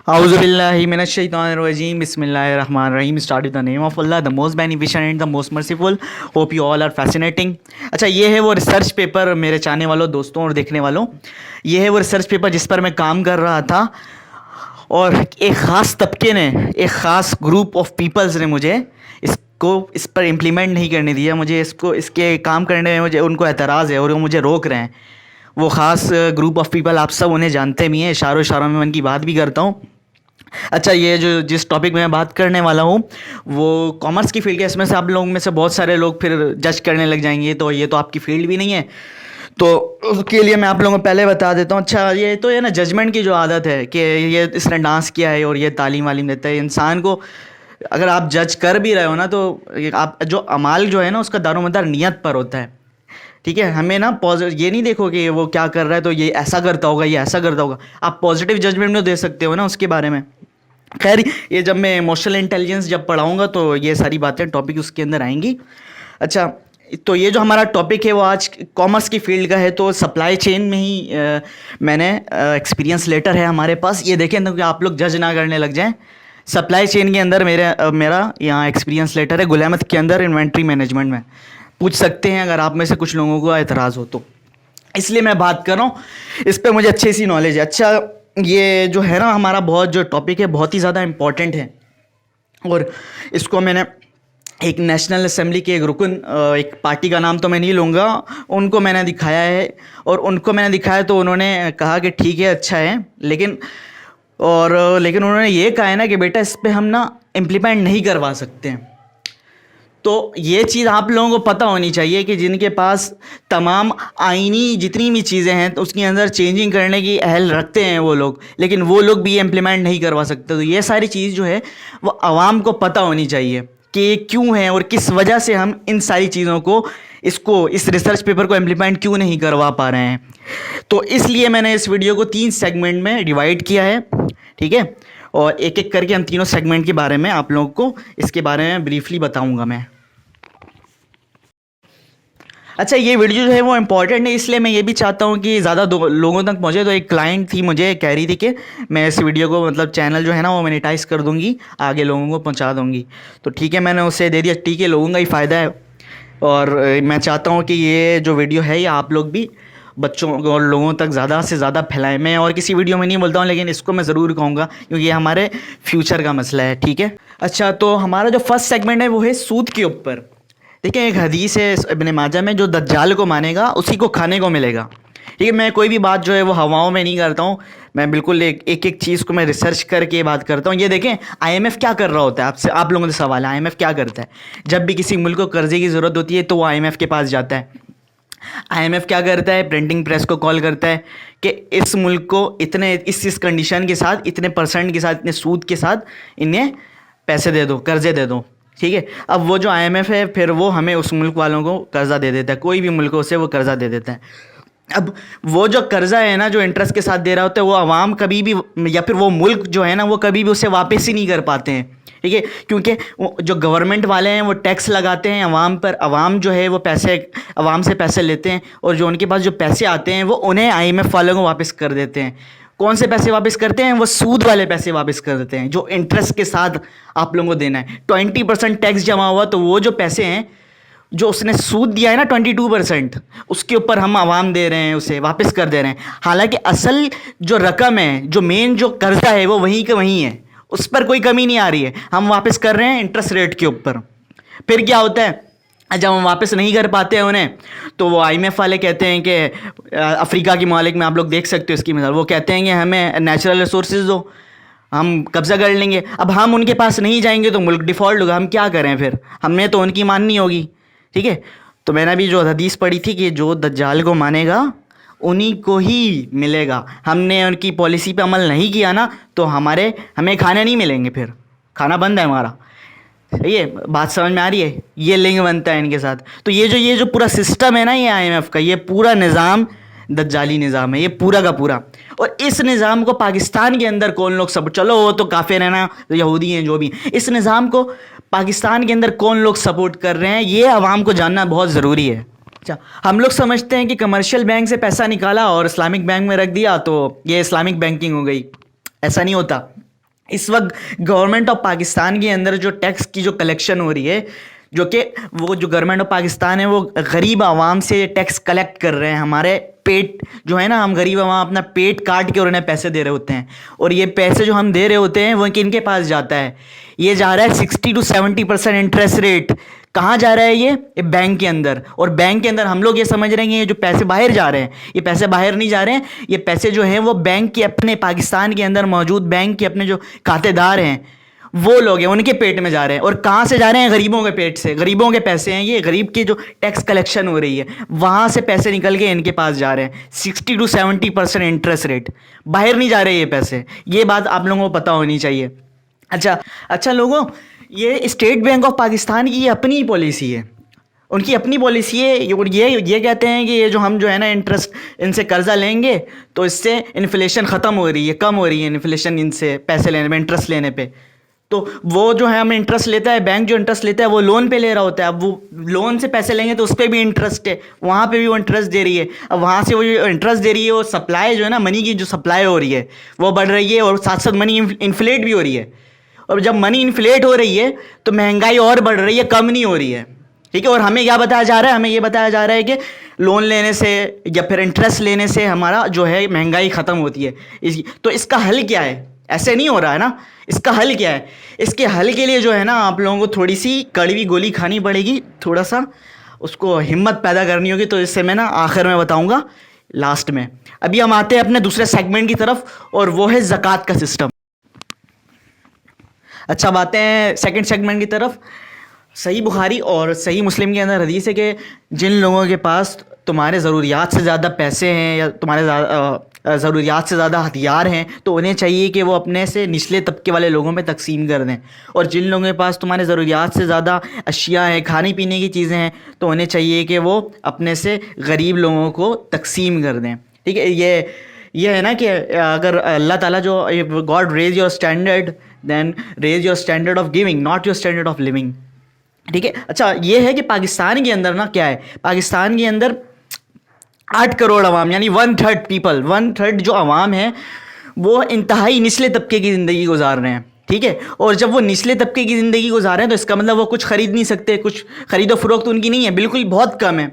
A'udhu billahi minash shaitanir rajim. Bismillahir rahmanir rahim. Start with the name of Allah, the most beneficent and the most merciful. Hope you all are fascinating. अच्छा, ये है वो research paper मेरे चाहने वालों, दोस्तों और देखने वालों। ये है वो रिसर्च पेपर जिस पर मैं काम कर रहा था और एक ख़ास तबके ने, एक ख़ास ग्रुप ऑफ पीपल्स ने मुझे इस पर इम्प्लीमेंट नहीं करने दिया। मुझे इसके काम करने में मुझे उनको एतराज़ है और वो मुझे रोक रहे हैं। वो ख़ास ग्रुप ऑफ पीपल आप सब उन्हें जानते भी हैं, इशारों में उनकी बात भी करता हूँ। अच्छा, ये जो जिस टॉपिक में मैं बात करने वाला हूँ वो कॉमर्स की फील्ड है। इसमें से आप लोगों में से बहुत सारे लोग फिर जज करने लग जाएंगे, तो ये तो आपकी फील्ड भी नहीं है, तो उसके लिए मैं आप लोगों को पहले बता देता हूँ। अच्छा, ये तो है ना जजमेंट की जो आदत है कि ये इसने डांस किया है और ये तालीम वालीम देता है इंसान को। अगर आप जज कर भी रहे हो ना, तो आप जो अमाल जो है ना उसका दारोमदार नियत पर होता है। ठीक है, हमें ना ये नहीं देखो कि वो क्या कर रहा है तो ये ऐसा करता होगा, ये ऐसा करता होगा। आप पॉजिटिव जजमेंट में दे सकते हो ना उसके बारे में। खैर, ये जब मैं इमोशनल इंटेलिजेंस जब पढ़ाऊँगा तो ये सारी बातें टॉपिक उसके अंदर आएंगी। अच्छा, तो ये जो हमारा टॉपिक है वो आज कॉमर्स की फील्ड का है, तो सप्लाई चेन में ही मैंने एक्सपीरियंस लेटर है हमारे पास। ये देखें तो कि आप लोग जज ना करने लग जाएं। सप्लाई चेन के अंदर मेरा यहाँ एक्सपीरियंस लेटर है, गुलामत के अंदर इन्वेंट्री मैनेजमेंट में। पूछ सकते हैं अगर आप में से कुछ लोगों को एतराज़ हो तो, इसलिए मैं बात कर रहा हूँ। इस पर मुझे अच्छी सी नॉलेज है। अच्छा, ये जो है ना हमारा बहुत जो टॉपिक है बहुत ही ज़्यादा इम्पॉर्टेंट है, और इसको मैंने एक नेशनल असेंबली के एक रुकन, एक पार्टी का नाम तो मैं नहीं लूँगा, उनको मैंने दिखाया है। और उनको मैंने दिखाया तो उन्होंने कहा कि ठीक है, अच्छा है, लेकिन उन्होंने ये कहा है ना कि बेटा इस पर हम ना इम्प्लीमेंट नहीं करवा सकते हैं। तो ये चीज़ आप लोगों को पता होनी चाहिए कि जिनके पास तमाम आईनी जितनी भी चीज़ें हैं तो उसके अंदर चेंजिंग करने की अहल रखते हैं वो लोग, लेकिन वो लोग भी इम्प्लीमेंट नहीं करवा सकते। तो ये सारी चीज़ जो है वो आवाम को पता होनी चाहिए कि ये क्यों है और किस वजह से हम इन सारी चीज़ों को इस रिसर्च पेपर को इम्प्लीमेंट क्यों नहीं करवा पा रहे हैं। तो इसलिए मैंने इस वीडियो को 3 सेगमेंट में डिवाइड किया है, ठीक है, और एक एक करके हम तीनों सेगमेंट के बारे में आप लोगों को इसके बारे में ब्रीफली बताऊंगा मैं। अच्छा, ये वीडियो जो है वो इम्पॉर्टेंट है, इसलिए मैं ये भी चाहता हूँ कि ज़्यादा लोगों तक पहुँचे। तो एक क्लाइंट थी, मुझे कह रही थी कि मैं इस वीडियो को मतलब चैनल जो है ना वो मोनेटाइज कर दूँगी, आगे लोगों को पहुँचा दूँगी। तो ठीक है, मैंने उसे दे दिया। ठीक है, लोगों का ही फ़ायदा है, और मैं चाहता हूँ कि ये जो वीडियो है ये आप लोग भी बच्चों और लोगों तक ज़्यादा से ज़्यादा फैलाएं। मैं और किसी वीडियो में नहीं बोलता हूँ, लेकिन इसको मैं ज़रूर कहूँगा क्योंकि ये हमारे फ्यूचर का मसला है, ठीक है। अच्छा, तो हमारा जो फर्स्ट सेगमेंट है वो है सूद के ऊपर। देखिए, एक हदीस है इब्न माजा में, जो दज्जाल को मानेगा उसी को खाने को मिलेगा। ठीक है, मैं कोई भी बात जो है वो हवाओं में नहीं करता हूँ, मैं बिल्कुल एक चीज़ को मैं रिसर्च करके बात करता हूँ। ये देखें, आईएमएफ क्या कर रहा होता है, आप लोगों से सवाल है, आईएमएफ क्या करता है? जब भी किसी मुल्क को कर्जे की ज़रूरत होती है तो वो आईएमएफ के पास जाता है। आईएमएफ क्या करता है? प्रिंटिंग प्रेस को कॉल करता है कि इस मुल्क को इतने इस कंडीशन के साथ, इतने % के साथ, इतने सूद के साथ इन्हें पैसे दे दो, कर्जे दे दो, ठीक है। अब वो जो आईएमएफ है फिर वो हमें उस मुल्क वालों को कर्जा दे देता है, कोई भी मुल्क से वो कर्जा दे देता है। अब वो जो कर्जा है ना जो इंटरेस्ट के साथ दे रहा होता है, वो आवाम कभी भी, या फिर वो मुल्क जो है ना वो कभी भी उसे वापस ही नहीं कर पाते हैं, ठीक है, क्योंकि जो गवर्नमेंट वाले हैं वो टैक्स लगाते हैं अवाम पर, अवाम जो है वो पैसे अवाम से पैसे लेते हैं, और जो उनके पास जो पैसे आते हैं वो उन्हें आईएमएफ वालों को वापस कर देते हैं। कौन से पैसे वापस करते हैं? वो सूद वाले पैसे वापस कर देते हैं, जो इंटरेस्ट के साथ आप लोगों को देना है। 20% टैक्स जमा हुआ तो वो जो पैसे हैं जो उसने सूद दिया है ना 22%, उसके ऊपर हम आवाम दे रहे हैं, उसे वापस कर दे रहे हैं। हालांकि असल जो रकम है, जो मेन जो कर्जा है वो वहीं का वहीं है, उस पर कोई कमी नहीं आ रही है, हम वापस कर रहे हैं इंटरेस्ट रेट के ऊपर। फिर क्या होता है, जब हम वापस नहीं कर पाते हैं उन्हें, तो वो आईएमएफ वाले कहते हैं कि अफ्रीका की मालिक में आप लोग देख सकते हो इसकी मिसाल, वो कहते हैं कि हमें नेचुरल रिसोर्सेज दो, हम कब्ज़ा कर लेंगे। अब हम उनके पास नहीं जाएंगे तो मुल्क डिफ़ॉल्ट होगा, हम क्या करें फिर? हमने तो उनकी माननी होगी, ठीक है। तो मैंने अभी जो हदीस पढ़ी थी कि जो दज्जाल को मानेगा उन्हीं को ही मिलेगा। हमने उनकी पॉलिसी पे अमल नहीं किया ना तो हमें खाने नहीं मिलेंगे, फिर खाना बंद है हमारा। ये बात समझ में आ रही है? ये लिंक बनता है इनके साथ। तो ये जो पूरा सिस्टम है ना ये आईएमएफ का, ये पूरा निज़ाम दज्जाली निज़ाम है, ये पूरा का पूरा। और इस निज़ाम को पाकिस्तान के अंदर कौन लोग सब, चलो वो तो काफिर है ना, यहूदी हैं जो भी, इस निज़ाम को पाकिस्तान के अंदर कौन लोग सपोर्ट कर रहे हैं ये आवाम को जानना बहुत ज़रूरी है। अच्छा, हम लोग समझते हैं कि कमर्शियल बैंक से पैसा निकाला और इस्लामिक बैंक में रख दिया तो ये इस्लामिक बैंकिंग हो गई, ऐसा नहीं होता। اس وقت گورنمنٹ آف پاکستان کے اندر جو ٹیکس کی جو کلیکشن ہو رہی ہے، جو کہ وہ جو گورنمنٹ آف پاکستان ہے وہ غریب عوام سے ٹیکس کلیکٹ کر رہے ہیں. ہمارے پیٹ جو ہے نا، ہم غریب عوام اپنا پیٹ کاٹ کے اور انہیں پیسے دے رہے ہوتے ہیں، اور یہ پیسے جو ہم دے رہے ہوتے ہیں وہ کن کے پاس جاتا ہے؟ یہ جا رہا ہے 60-70% انٹرسٹ ریٹ. کہاں جا رہا ہے یہ بینک کے اندر. اور بینک کے اندر ہم لوگ یہ سمجھ رہے ہیں یہ جو پیسے باہر جا رہے ہیں، یہ پیسے باہر نہیں جا رہے ہیں. یہ پیسے جو ہیں وہ بینک کے اپنے پاکستان کے اندر موجود بینک کے اپنے جو کھاتے دار ہیں وہ لوگ ہیں، ان کے پیٹ میں جا رہے ہیں. اور کہاں سے جا رہے ہیں؟ غریبوں کے پیٹ سے. غریبوں کے پیسے ہیں یہ، غریب کی جو ٹیکس کلیکشن ہو رہی ہے وہاں سے پیسے نکل کے ان کے پاس جا رہے ہیں. 60-70% انٹرسٹ ریٹ. باہر نہیں جا رہے یہ پیسے. یہ بات آپ لوگوں کو پتہ ہونی چاہیے. اچھا لوگوں، یہ اسٹیٹ بینک آف پاکستان کی یہ اپنی پالیسی ہے، ان کی اپنی پالیسی ہے. اور یہ کہتے ہیں کہ یہ جو ہم جو ہے نا انٹرسٹ ان سے قرضہ لیں گے تو اس سے انفلیشن ختم ہو رہی ہے، کم ہو رہی ہے انفلیشن ان سے پیسے لینے پہ، انٹرسٹ لینے پہ. تو وہ جو ہے ہم انٹرسٹ لیتا ہے، بینک جو انٹرسٹ لیتا ہے وہ لون پہ لے رہا ہوتا ہے. اب وہ لون سے پیسے لیں گے تو اس پہ بھی انٹرسٹ ہے، وہاں پہ بھی وہ انٹرسٹ دے رہی ہے. اب وہاں سے وہ جو انٹرسٹ دے رہی ہے وہ سپلائی جو ہے نا، منی کی جو سپلائی ہو رہی ہے وہ بڑھ رہی ہے، اور ساتھ ساتھ منی انفلیٹ بھی ہو رہی ہے. اور جب منی انفلیٹ ہو رہی ہے تو مہنگائی اور بڑھ رہی ہے، کم نہیں ہو رہی ہے. ٹھیک ہے. اور ہمیں کیا بتایا جا رہا ہے؟ ہمیں یہ بتایا جا رہا ہے کہ لون لینے سے یا پھر انٹرسٹ لینے سے ہمارا جو ہے مہنگائی ختم ہوتی ہے. تو اس کا حل کیا ہے؟ ایسے نہیں ہو رہا ہے نا. اس کا حل کیا ہے؟ اس کے حل کے لیے جو ہے نا آپ لوگوں کو تھوڑی سی کڑوی گولی کھانی پڑے گی، تھوڑا سا اس کو ہمت پیدا کرنی ہوگی. تو اس سے میں نا آخر میں بتاؤں گا، لاسٹ میں. ابھی ہم آتے ہیں اپنے دوسرے سیگمنٹ کی طرف، اور وہ ہے زکوٰۃ کا سسٹم. اچھا، اب آتے ہیں سیکنڈ سیگمنٹ کی طرف. صحیح بخاری اور صحیح مسلم کے اندر حدیث ہے کہ جن لوگوں کے پاس تمہارے ضروریات سے زیادہ پیسے ہیں یا تمہارے ضروریات سے زیادہ ہتھیار ہیں تو انہیں چاہیے کہ وہ اپنے سے نچلے طبقے والے لوگوں میں تقسیم کر دیں. اور جن لوگوں کے پاس تمہارے ضروریات سے زیادہ اشیاء ہیں، کھانے پینے کی چیزیں ہیں، تو انہیں چاہیے کہ وہ اپنے سے غریب لوگوں کو تقسیم کر دیں. ٹھیک ہے. یہ ہے نا کہ اگر اللہ تعالیٰ جو God raise your standard then raise your standard of giving, not your standard of living. ٹھیک ہے. اچھا، یہ ہے کہ پاکستان کے اندر نا کیا ہے، پاکستان کے اندر 8 کروڑ عوام، یعنی 1/3 پیپل، 1/3 جو عوام ہیں وہ انتہائی نچلے طبقے کی زندگی گزار رہے ہیں. ٹھیک ہے. اور جب وہ نچلے طبقے کی زندگی گزار رہے ہیں تو اس کا مطلب وہ کچھ خرید نہیں سکتے، کچھ خرید و فروخت ان کی نہیں ہے، بالکل بہت کم ہے.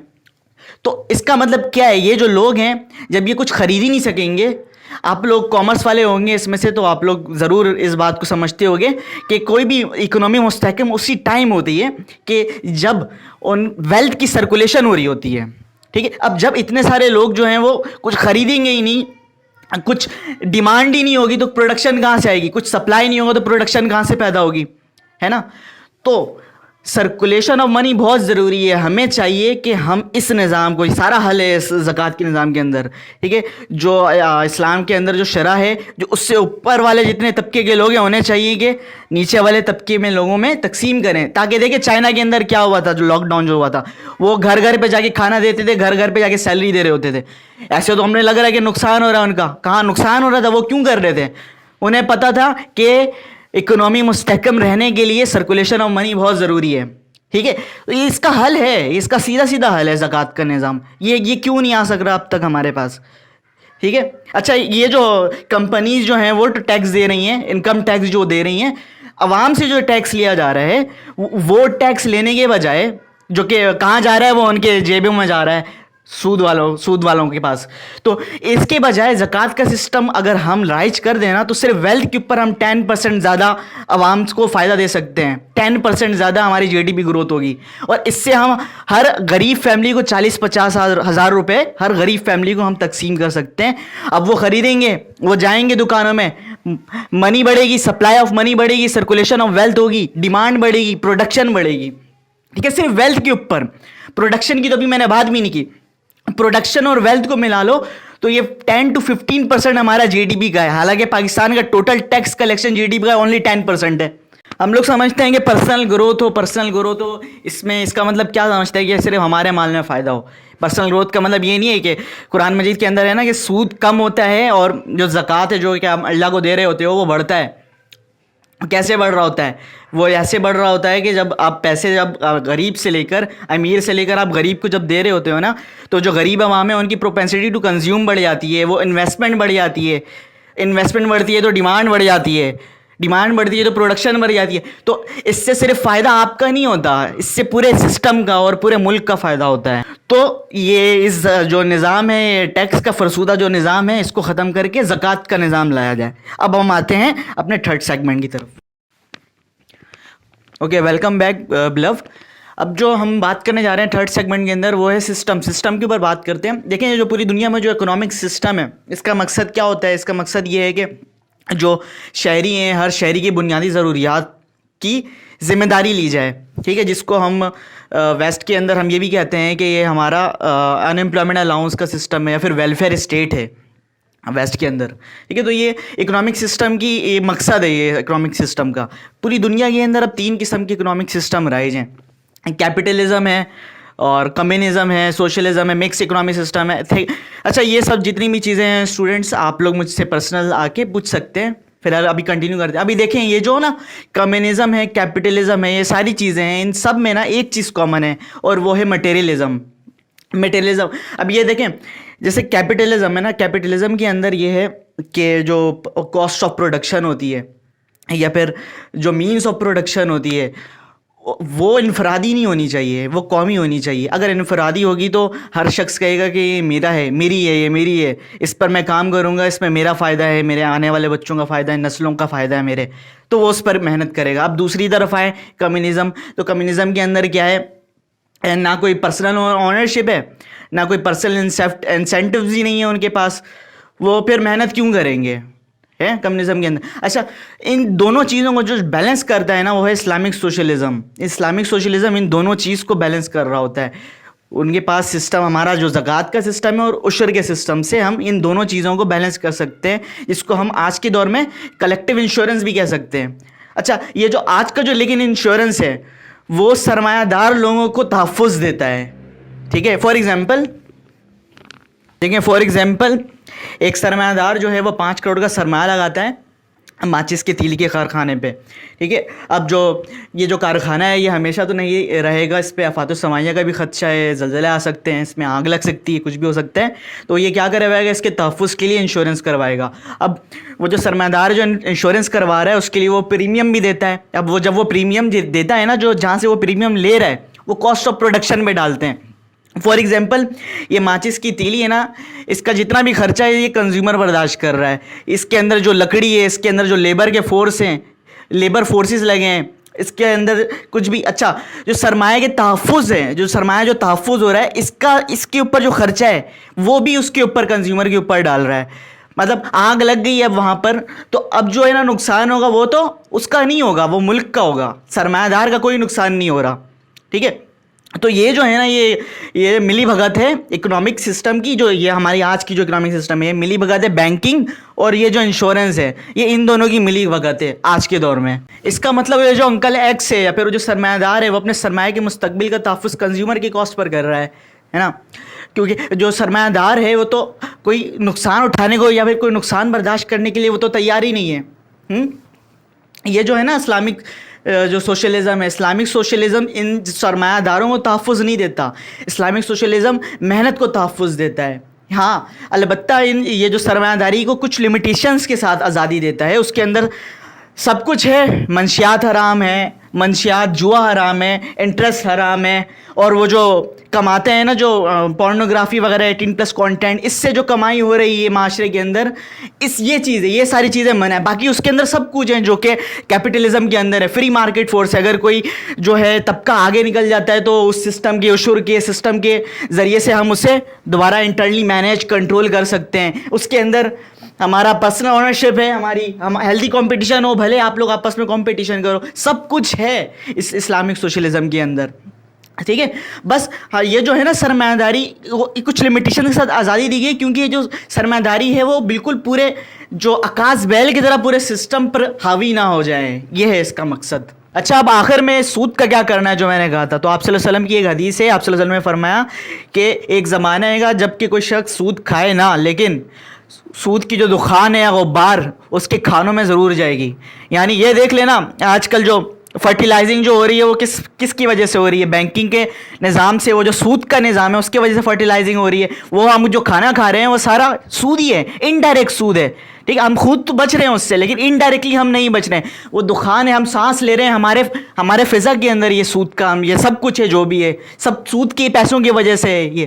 تو اس کا مطلب کیا ہے؟ یہ جو لوگ ہیں جب یہ کچھ خرید ہی نہیں سکیں گے، آپ لوگ کامرس والے ہوں گے اس میں سے تو آپ لوگ ضرور اس بات کو سمجھتے ہوگے کہ کوئی بھی اکنامی مستحکم اسی ٹائم ہوتی ہے کہ جب ان ویلتھ کی سرکولیشن ہو رہی ہوتی ہے. ٹھیک ہے. اب جب اتنے سارے لوگ جو ہیں وہ کچھ خریدیں گے ہی نہیں، کچھ ڈیمانڈ ہی نہیں ہوگی تو پروڈکشن کہاں سے آئے گی؟ کچھ سپلائی نہیں ہوگا تو پروڈکشن کہاں سے پیدا ہوگی؟ ہے نا. تو سرکولیشن آف منی بہت ضروری ہے. ہمیں چاہیے کہ ہم اس نظام کو، سارا حل ہے اس زکوٰۃ کے نظام کے اندر. ٹھیک ہے. جو اسلام کے اندر جو شرع ہے، جو اس سے اوپر والے جتنے طبقے کے لوگ ہیں انہیں چاہیے کہ نیچے والے طبقے میں لوگوں میں تقسیم کریں. تاکہ دیکھیں چائنا کے اندر کیا ہوا تھا، جو لاک ڈاؤن جو ہوا تھا، وہ گھر گھر پہ جا کے کھانا دیتے تھے، گھر گھر پہ جا کے سیلری دے رہے ہوتے تھے. ایسے تو ہم نے لگ رہا ہے کہ نقصان ہو رہا ہے ان کا. کہاں نقصان ہو رہا تھا؟ وہ کیوں کر رہے تھے؟ انہیں پتہ تھا کہ اکنامی مستحکم رہنے کے لیے سرکولیشن آف منی بہت ضروری ہے. ٹھیک ہے. تو یہ اس کا حل ہے، اس کا سیدھا حل ہے زکوٰۃ کا نظام. یہ کیوں نہیں آ سک رہا اب تک ہمارے پاس؟ ٹھیک ہے. اچھا، یہ جو کمپنیز جو ہیں وہ ٹیکس دے رہی ہیں، انکم ٹیکس جو دے رہی ہیں، عوام سے جو ٹیکس لیا جا رہا ہے وہ ٹیکس لینے کے بجائے جو کہ کہاں جا رہا ہے، وہ ان کے جیبوں میں جا رہا ہے، سود والوں کے پاس. تو اس کے بجائے زکوٰۃ کا سسٹم اگر ہم رائج کر دیں نا تو صرف ویلتھ کے اوپر ہم 10% زیادہ عوام کو فائدہ دے سکتے ہیں. 10% زیادہ ہماری GDP گروتھ ہوگی. اور اس سے ہم ہر غریب فیملی کو 40-50 ہزار روپے ہر غریب فیملی کو ہم تقسیم کر سکتے ہیں. اب وہ خریدیں گے، وہ جائیں گے دکانوں میں، منی بڑھے گی، سپلائی آف منی بڑھے گی، سرکولیشن آف ویلتھ ہوگی، ڈیمانڈ بڑھے گی، پروڈکشن بڑھے گی. ٹھیک ہے. صرف ویلتھ کے اوپر. پروڈکشن کی تو ابھی میں نے بات بھی نہیں کی. پروڈکشن اور ویلتھ کو ملا لو تو یہ 10-15% ہمارا GDP کا ہے. حالانکہ پاکستان کا ٹوٹل ٹیکس کلیکشن GDP کا اونلی 10% ہے. ہم لوگ سمجھتے ہیں کہ پرسنل گروتھ ہو، اس میں اس کا مطلب کیا سمجھتے ہیں کہ صرف ہمارے مال میں فائدہ ہو. پرسنل گروتھ کا مطلب یہ نہیں ہے کہ قرآن مجید کے اندر ہے نا کہ سود کم ہوتا ہے اور جو زکوٰۃ ہے جو کہ ہم اللہ کو دے رہے ہوتے ہو وہ بڑھتا ہے. کیسے بڑھ رہا ہوتا ہے؟ وہ ایسے بڑھ رہا ہوتا ہے کہ جب آپ پیسے جب غریب سے لے کر امیر سے لے کر آپ غریب کو جب دے رہے ہوتے ہو نا، تو جو غریب عوام ہے ان کی پروپینسٹی ٹو کنزیوم بڑھ جاتی ہے، وہ انویسٹمنٹ بڑھ جاتی ہے. انویسٹمنٹ بڑھتی ہے تو ڈیمانڈ بڑھ جاتی ہے. डिमांड बढ़ती है तो प्रोडक्शन बढ़ जाती है, तो इससे सिर्फ फ़ायदा आपका नहीं होता, इससे पूरे सिस्टम का और पूरे मुल्क का फ़ायदा होता है। तो ये इस जो निज़ाम है, ये टैक्स का फरसूदा जो निज़ाम है, इसको ख़त्म करके ज़कात का निज़ाम लाया जाए। अब हम आते हैं अपने थर्ड सेगमेंट की तरफ। Okay, welcome back beloved. अब जो हम बात करने जा रहे हैं थर्ड सेगमेंट के अंदर, वो है सिस्टम के ऊपर बात करते हैं। देखें, ये जो पूरी दुनिया में जो इकोनॉमिक सिस्टम है, इसका मकसद क्या होता है? इसका मकसद ये है कि जो शहरी हैं, हर शहरी की बुनियादी ज़रूरियात की ज़िम्मेदारी ली जाए, ठीक है, जिसको हम वेस्ट के अंदर हम ये भी कहते हैं कि ये हमारा अनएम्प्लॉयमेंट अलाउंस का सिस्टम है या फिर वेलफेयर स्टेट है वेस्ट के अंदर, ठीक है। तो ये इकोनॉमिक सिस्टम की ये मकसद है, ये इकोनॉमिक सिस्टम का। पूरी दुनिया के अंदर अब 3 किस्म के इकोनॉमिक सिस्टम राइज हैं। कैपिटलिज्म है और कम्युनिज्म है, सोशलिज्म है, मिक्स इकोनॉमिक सिस्टम है। अच्छा, ये सब जितनी भी चीज़ें हैं स्टूडेंट्स, आप लोग मुझसे पर्सनल आके पूछ सकते हैं। फिलहाल अभी कंटिन्यू करते हैं। अभी देखें, ये जो ना कम्युनिज्म है, कैपिटलिज्म है, ये सारी चीज़ें हैं, इन सब में ना एक चीज़ कॉमन है और वो है मटेरियलिज्म। अब ये देखें, जैसे कैपिटलिज्म है ना, कैपिटलिज्म के अंदर ये है कि जो कॉस्ट ऑफ प्रोडक्शन होती है या फिर जो मीन्स ऑफ प्रोडक्शन होती है, वो इनफरादी नहीं होनी चाहिए, वो कौमी होनी चाहिए। अगर इनफरादी होगी तो हर शख्स कहेगा कि ये मेरा है, मेरी है, ये मेरी है, इस पर मैं काम करूँगा, इसमें मेरा फ़ायदा है, मेरे आने वाले बच्चों का फ़ायदा है, नस्लों का फ़ायदा है मेरे, तो वो उस पर मेहनत करेगा। अब दूसरी तरफ आए कम्युनिज़म, तो कम्युनिज़म के अंदर क्या है? ना कोई पर्सनल ओनरशिप है, ना कोई पर्सनल इंसेंटिव्स ही नहीं है उनके पास, वो फिर मेहनत क्यों करेंगे, है कम्युनिज्म के अंदर। अच्छा, इन दोनों चीज़ों को जो बैलेंस करता है ना, वो है इस्लामिक सोशलिज्म। इस्लामिक सोशलिज्म इन दोनों चीज़ को बैलेंस कर रहा होता है। उनके पास सिस्टम, हमारा जो ज़कात का सिस्टम है और उशर के सिस्टम से हम इन दोनों चीज़ों को बैलेंस कर सकते हैं, जिसको हम आज के दौर में कलेक्टिव इंश्योरेंस भी कह सकते हैं। अच्छा, ये जो आज का जो लेकिन इंश्योरेंस है, वो सरमायादार लोगों को तहफ़्फ़ुज़ देता है, ठीक है। फॉर एग्ज़ाम्पल देखें, फॉर एग्ज़ाम्पल एक सरमायादार जो है वो 5 करोड़ का सरमाया लगाता है माचिस के तीली के कारखाने पे, ठीक है। अब जो ये जो कारखाना है, ये हमेशा तो नहीं रहेगा, इस पर आफात समाइया का भी खदशा है, ज़लज़ले आ सकते हैं, इसमें आग लग सकती है, कुछ भी हो सकता है। तो ये क्या करवाएगा? इसके तहफ़्फ़ुज़ के लिए इंश्योरेंस करवाएगा। अब वो जो सरमायादार जो इंश्योरेंस करवा रहा है, उसके लिए वो प्रीमियम भी देता है। अब वो जब वो प्रीमियम देता है ना, जो जहाँ से वो प्रीमियम ले रहा है, वो कॉस्ट ऑफ प्रोडक्शन में डालते हैं। फॉर एग्जाम्पल, ये माचिस की तीली है ना, इसका जितना भी खर्चा है ये कंज्यूमर बर्दाश्त कर रहा है। इसके अंदर जो लकड़ी है, इसके अंदर जो लेबर के फोर्स हैं, लेबर फोर्सेस लगे हैं, इसके अंदर कुछ भी। अच्छा, जो सरमाए के तहफ़्फ़ुज़ है, जो सरमाया जो तहफ़्फ़ुज़ हो रहा है, इसके ऊपर जो खर्चा है वो भी उसके ऊपर कंज्यूमर के ऊपर डाल रहा है। मतलब आग लग गई है वहाँ पर, तो अब जो है ना नुकसान होगा वो तो उसका नहीं होगा, वो मुल्क का होगा, सरमायादार का कोई नुकसान नहीं हो रहा, ठीक है। तो ये जो है ना, ये मिली भगत है इकोनॉमिक सिस्टम की। जो ये हमारी आज की जो इकोनॉमिक सिस्टम है, ये मिली भगत है बैंकिंग और ये जो इंश्योरेंस है, ये इन दोनों की मिली भगत है आज के दौर में। इसका मतलब ये जो अंकल एक्स है या फिर जो सरमायादार है, वो अपने सरमाए के मुस्तकबिल का तहफ़्फ़ुज़ कंज्यूमर की कॉस्ट पर कर रहा है ना। क्योंकि जो सरमायादार है वो तो कोई नुकसान उठाने को या फिर कोई नुकसान बर्दाश्त करने के लिए वो तो तैयार ही नहीं है। ये जो है ना इस्लामिक जो सोशलिज़म है, इस्लामिक सोशलिज़म इन सरमायादारों को तहफ़्फ़ुज़ नहीं देता, इस्लामिक सोशलिज़म मेहनत को तहफ़्फ़ुज़ देता है। हाँ, अलबत्ता ये जो सरमायादारी को कुछ लिमिटेशंस के साथ आज़ादी देता है। उसके अंदर सब कुछ है, मंशियात हराम है, मंशियात जुआ हराम है, इंटरेस्ट हराम है, और वो जो कमाते हैं ना, जो पोर्नोग्राफी वगैरह 18+ कंटेंट, इससे जो कमाई हो रही है माशरे के अंदर, ये चीज़ें, ये सारी चीज़ें मना है। बाकी उसके अंदर सब कुछ है जो कि कैपिटलिज्म के अंदर है, फ्री मार्केट फोर्स है। अगर कोई जो है तबका आगे निकल जाता है तो उस सिस्टम के, उशूर के सिस्टम के ज़रिए से हम उसे दोबारा इंटरनली मैनेज कंट्रोल कर सकते हैं। उसके अंदर हमारा पर्सनल ओनरशिप है, हम हेल्दी कंपटीशन हो, भले आप लोग आपस में कंपटीशन करो, सब कुछ है इस इस्लामिक सोशलिज्म के अंदर, ठीक है। बस हाँ, ये जो है ना सरमायादारी कुछ लिमिटेशन के साथ आज़ादी दी गई, क्योंकि ये जो सरमायादारी है वो बिल्कुल पूरे जो आकाश बैल की तरह पूरे सिस्टम पर हावी ना हो जाए, ये है इसका मकसद। अच्छा, अब आखिर में सूद का क्या करना है, जो मैंने कहा था। तो आप सल्लल्लाहु अलैहि वसल्लम की एक हदीस है, आप सल्लल्लाहु अलैहि वसल्लम ने फरमाया कि एक ज़माना आएगा जबकि कोई शख्स सूद खाए ना, लेकिन सूद की जो दुकान है या गुब्बार उसके खानों में ज़रूर जाएगी। यानी ये देख लेना, आजकल जो फर्टिलाइजिंग जो हो रही है वो किसकी वजह से हो रही है? बैंकिंग के निज़ाम से। वो जो सूद का निज़ाम है उसकी वजह से फर्टिलाइजिंग हो रही है। वो हम जो खाना खा रहे हैं वो सारा सूद ही है, इनडायरेक्ट सूद है, ٹھیک ہے, ہم خود تو بچ رہے ہیں اس سے, لیکن انڈائریکٹلی ہم نہیں بچ رہے ہیں. وہ دخان ہے, ہم سانس لے رہے ہیں, ہمارے فضا کے اندر یہ سود کام, یہ سب کچھ ہے جو بھی ہے, سب سود کے پیسوں کی وجہ سے ہے یہ.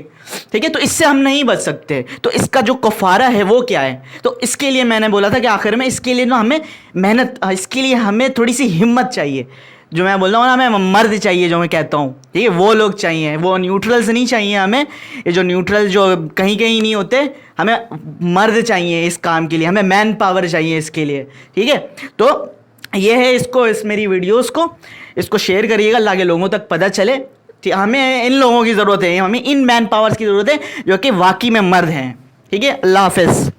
ٹھیک ہے, تو اس سے ہم نہیں بچ سکتے. تو اس کا جو کفارہ ہے وہ کیا ہے؟ تو اس کے لیے میں نے بولا تھا کہ آخر میں اس کے لیے نا ہمیں محنت, اس کے لیے ہمیں تھوڑی سی ہمت چاہیے. جو میں بول رہا ہوں نا, ہمیں مرد چاہیے, جو میں کہتا ہوں, ٹھیک ہے, وہ لوگ چاہیے, وہ نیوٹرلز نہیں چاہیے ہمیں. یہ جو نیوٹرل جو کہیں کہیں نہیں ہوتے, ہمیں مرد چاہیے اس کام کے لیے, ہمیں مین پاور چاہیے اس کے لیے. ٹھیک ہے, تو یہ ہے اس میری ویڈیوز کو اس کو شیئر کریے گا, اللہ کے لوگوں تک پتہ چلے. ہمیں ان لوگوں کی ضرورت ہے, ہمیں ان مین پاورز کی ضرورت ہے جو کہ واقعی میں مرد ہیں. ٹھیک ہے, اللہ حافظ.